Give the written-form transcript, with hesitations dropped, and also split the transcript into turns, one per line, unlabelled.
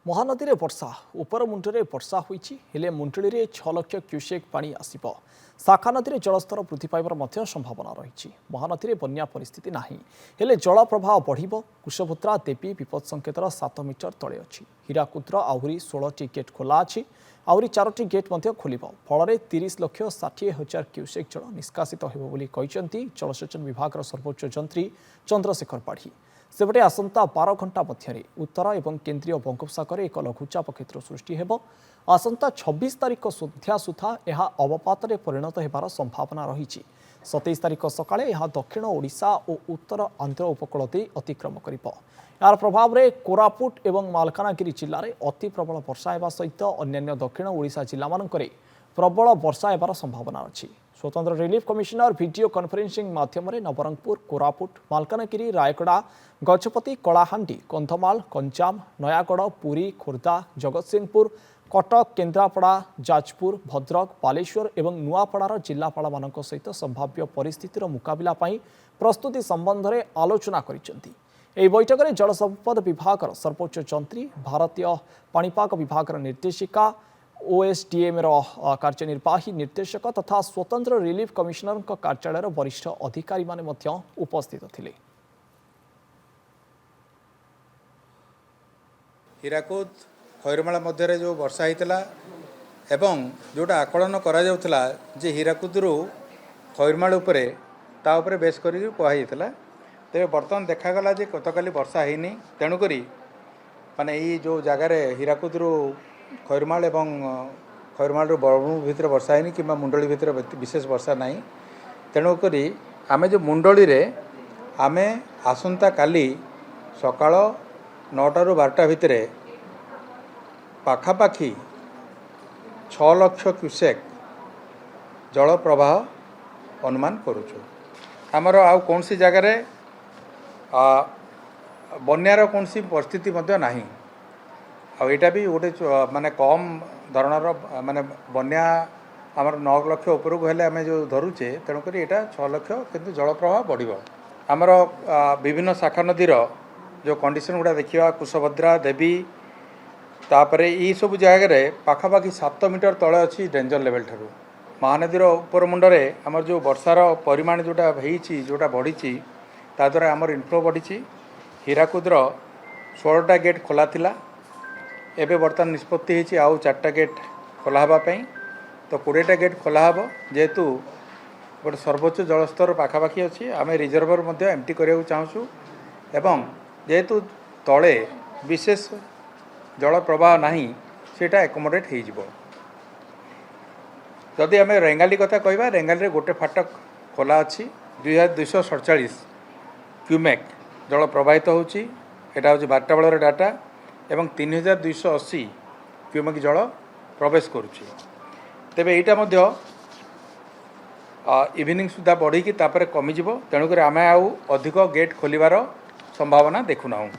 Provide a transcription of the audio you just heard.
महानदी में वर्षा उपर मुंडे वर्षा होले मुंडली में 6 लाख क्यूसेक पानी आसब शाखा नदी में जलस्तर वृद्धि पाइबार संभावना रही। महानदी में बन्या परिस्थिति नहीं हेले जल प्रवाह बढ़ कुशभद्रा देवी विपद संकेतर 7 मीटर तले अच्छी। हीराकुद्र आहरी 16टी गेट खोला अच्छी आहरी 4टी गेट खोल फल 30 लाख 60,000 क्यूसेक जल निष्कासित होती जलसेचन विभाग सर्वोच्च जंत्री चंद्रशेखर पाढ़ी। सेपटे आसंता 12 घंटा मध्य उत्तर और केन्द्रीय बंगोपसागर एक लघुचाप क्षेत्र सृष्टि हेब। आसंता 26 तारिख संध्या सुधा यह अवपात परिणत होबार संभावना रही। 27 तारिख सकाळे यह दक्षिण ओडिशा और उत्तर आंध्र उपकूल दे अतिक्रम करिब। यार प्रभाव में कोरापुट और मालकानगिरी जिले में अति प्रबल वर्षा हेबा सहित अन्य दक्षिण ओडिशा जिला मानकरे प्रबल वर्षा हेबार संभावना अच्छी। स्वतंत्र रिलीफ कमिशनर वीडियो कॉन्फ्रेंसिंग माध्यम नवरंगपुर कोरापुट मालकानगिरी रायगड़ा गजपति कलाहांडी कंधमाल गंजाम नयागढ़ पुरी खोर्धा जगतसिंहपुर कटक केन्द्रापड़ा जाजपुर भद्रक बालेश्वर और नुआपड़ार जिलापाल मानक सहित संभाव्य परिस्थितिर मुकाबला प्रस्तुति संबंध में आलोचना करिसेंती। ଏହି ବୈଠକରେ ଜଳ ସମ୍ପଦ ବିଭାଗର ସର୍ବୋଚ୍ଚ ଯନ୍ତ୍ରୀ ଭାରତୀୟ ପାଣିପାଗ ବିଭାଗର ନିର୍ଦ୍ଦେଶିକା OSDM କାର୍ଯ୍ୟନିର୍ବାହୀ ନିର୍ଦ୍ଦେଶକ ତଥା ସ୍ୱତନ୍ତ୍ର ରିଲିଫ୍ କମିଶନରଙ୍କ କାର୍ଯ୍ୟାଳୟର ବରିଷ୍ଠ ଅଧିକାରୀମାନେ ମଧ୍ୟ ଉପସ୍ଥିତ ଥିଲେ।
ହୀରାକୁଦ ଖଇରମାଳା ମଧ୍ୟରେ ଯେଉଁ ବର୍ଷା ହେଇଥିଲା ଏବଂ ଯେଉଁଟା ଆକଳନ କରାଯାଉଥିଲା ଯେ ହୀରାକୁଦରୁ ଖଇରମାଳ ଉପରେ ତା ଉପରେ ବେଶ କରିକି କୁହାଯାଇଥିଲା। ତେବେ ବର୍ତ୍ତମାନ ଦେଖାଗଲା ଯେ ଗତକାଲି ବର୍ଷା ହେଇନି। ତେଣୁକରି ମାନେ ଏଇ ଯେଉଁ ଜାଗାରେ ହୀରାକୁଦରୁ ଖଇରମାଳ ଏବଂ ଖଇରମାଳରୁ ବରମୁଣ୍ଡ ଭିତରେ ବର୍ଷା ହେଇନି କିମ୍ବା ମୁଣ୍ଡଳି ଭିତରେ ବିଶେଷ ବର୍ଷା ନାହିଁ। ତେଣୁକରି ଆମେ ଯେଉଁ ମୁଣ୍ଡଳିରେ ଆମେ ଆସନ୍ତା କାଲି ସକାଳ 9ଟାରୁ 12ଟା ଭିତରେ ପାଖାପାଖି 6 ଲକ୍ଷ କ୍ୟୁସେକ୍ ଜଳ ପ୍ରବାହ ଅନୁମାନ କରୁଛୁ। ଆମର ଆଉ କୌଣସି ଜାଗାରେ ବନ୍ୟାର କୌଣସି ପରିସ୍ଥିତି ମଧ୍ୟ ନାହିଁ। ଆଉ ଏଇଟା ବି ଗୋଟେ ମାନେ କମ୍ ଧରଣର ମାନେ ବନ୍ୟା ଆମର 9 ଲକ୍ଷ ଉପରକୁ ହେଲେ ଆମେ ଯେଉଁ ଧରୁଛେ ତେଣୁକରି ଏଇଟା 6 ଲକ୍ଷ କିନ୍ତୁ ଜଳ ପ୍ରବାହ ବଢ଼ିବ। ଆମର ବିଭିନ୍ନ ଶାଖା ନଦୀର ଯେଉଁ କଣ୍ଡିସନ୍ ଗୁଡ଼ା ଦେଖିବା କୁଶଭଦ୍ରା ଦେବୀ ତାପରେ ଏଇସବୁ ଜାଗାରେ ପାଖାପାଖି 7 ମିଟର ତଳେ ଅଛି ଡେଞ୍ଜର ଲେଭେଲ୍ ଠାରୁ। ମହାନଦୀର ଉପର ମୁଣ୍ଡରେ ଆମର ଯେଉଁ ବର୍ଷାର ପରିମାଣ ଯେଉଁଟା ହେଇଛି ଯେଉଁଟା ବଢ଼ିଛି ତା ଦ୍ୱାରା ଆମର ଇନଫ୍ଲୋ ବଢ଼ିଛି। ହୀରାକୁଦର 16ଟା ଗେଟ୍ ଖୋଲା ଥିଲା। ଏବେ ବର୍ତ୍ତମାନ ନିଷ୍ପତ୍ତି ହେଇଛି ଆଉ 4ଟା ଗେଟ୍ ଖୋଲା ହେବା ପାଇଁ। ତ 20ଟା ଗେଟ୍ ଖୋଲା ହେବ। ଯେହେତୁ ଗୋଟେ ସର୍ବୋଚ୍ଚ ଜଳସ୍ତର ପାଖାପାଖି ଅଛି ଆମେ ରିଜର୍ଭର ମଧ୍ୟ ଏମ୍ପ୍ଟି କରିବାକୁ ଚାହୁଁଛୁ ଏବଂ ଯେହେତୁ ତଳେ ବିଶେଷ ଜଳ ପ୍ରବାହ ନାହିଁ ସେଇଟା ଏକୋମୋଡେଟ୍ ହେଇଯିବ। ଯଦି ଆମେ ରେଙ୍ଗାଲି କଥା କହିବା ରେଙ୍ଗାଲିରେ ଗୋଟେ ଫାଟକ ଖୋଲା ଅଛି 2247 କ୍ୟୁମେକ୍ ଜଳ ପ୍ରବାହିତ ହେଉଛି। ଏଇଟା ହେଉଛି 12ଟା ବେଳର ଡାଟା ଏବଂ 3280 କ୍ୟୁମେକ୍ ଜଳ ପ୍ରବେଶ କରୁଛି। ତେବେ ଏଇଟା ମଧ୍ୟ ଇଭିନିଂ ସୁଦ୍ଧା ବଢ଼ିକି ତାପରେ କମିଯିବ। ତେଣୁକରି ଆମେ ଆଉ ଅଧିକ ଗେଟ୍ ଖୋଲିବାର ସମ୍ଭାବନା ଦେଖୁନାହୁଁ।